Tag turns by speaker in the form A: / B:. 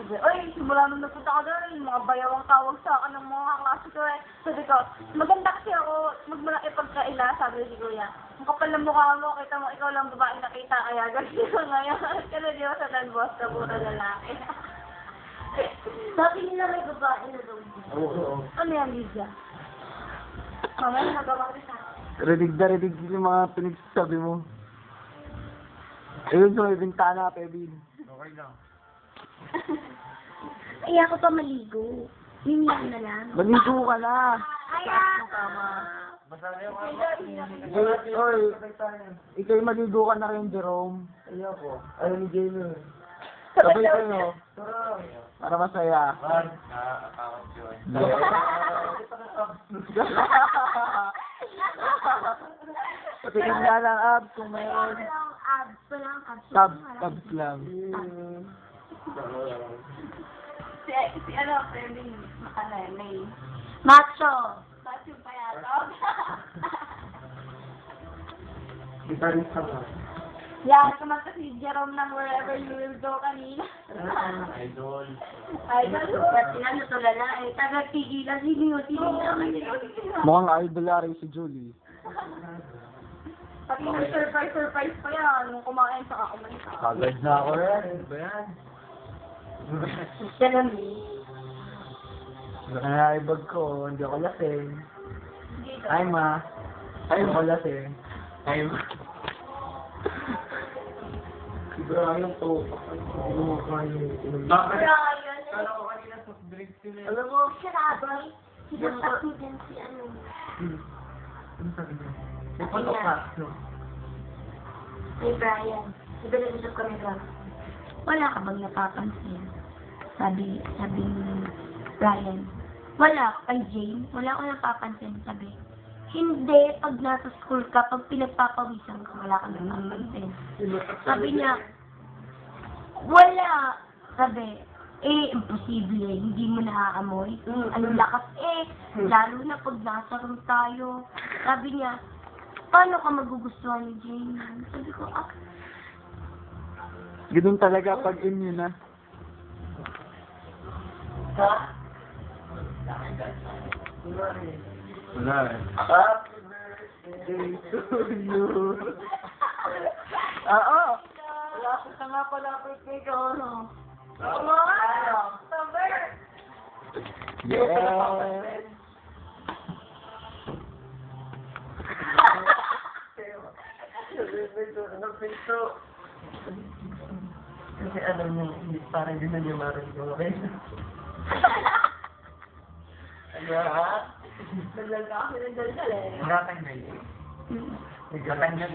A: Sabi, oy, simula nung nagpunta ka doon, mga bayawang tawag sa akin ng mga kaklase ko eh. Sabi ko, maganda kasi ako, magmalaki pagkaila, sabi si Kuya. Ang kapal ng mukha mo, kita mo, ikaw lang babae nakita, kaya ganyan ko ngayon. Kasi di ba sa Dan Bosco, puro lalaki. Sabi nila may babae na doon.
B: Oo.
A: Ano yan, Lydia? Mamaya nagawa ko sa
B: Rinig na rinig yung mga pinagsasabi mo. Ayun sa may bintana, Pebin. Okay lang.
A: Ay, ako pa maligo. Yun lang na lang.
B: Maligo ka na.
A: Kaya!
B: Oy, ikaw maligo ka na rin, Jerome. Ayoko. Ayaw ni Jamie. Sabay kayo. Para masaya. Patingin nga lang abs kung mayroon.
A: Walang abs. Walang abs.
B: Abs lang.
A: Si ano, friendly, may macho. Macho pa yata.
B: Gitarista mo.
A: Yan, kumanta si Jerome ng Wherever You Will Go kanina.
B: Idol.
A: Idol. Ba't sila natulala eh? Taga-tigilan, siniyo-siniyo.
B: Mukhang idol rin si Julie.
A: Pati nag-surprise pa yan. Nung kumain sa kakumain sa
B: Kagad na ako rin. Ano ba yan?
A: Siya lang
B: Kaya ibag ko, hindi ako lasing. Ay ma. Ay ako lasing. Ay ma. Siguro yung to. Hindi mo kaya yung bakit? Kala ko kanina soft drinks sila. Alam mo?
A: Sarabay. Sinasakto din si ano.
B: Ano sabi niya? May patok ka.
A: Hey Brian. Diba nag-usap kami ka? Wala ka bang napapansin? Sabi ni Brian. Wala. Kay Jane, wala ko napapansin. Sabi, hindi, pag nasa school ka, pag pinagpapawisan ka, wala ka napapansin. Sabi niya, wala. Sabi, imposible. Hindi mo naaamoy. Ang lakas lalo na pag nasa room tayo. Sabi niya, paano ka magugustuhan ni Jane? Sabi ko,
B: Ganun talaga pag in yun na.
A: Ha?
B: Wala eh. Happy birthday to you. Oo.
A: Malapit na nga pala birthday ko, ano? Oo nga! Sabi!
B: Yeah. Kasi alam niyo, parang din na niya marin ko. Okay? Ano ha?
A: Naglalaki ng daldal eh.
B: Nagkatanggal. Nagkatanggal.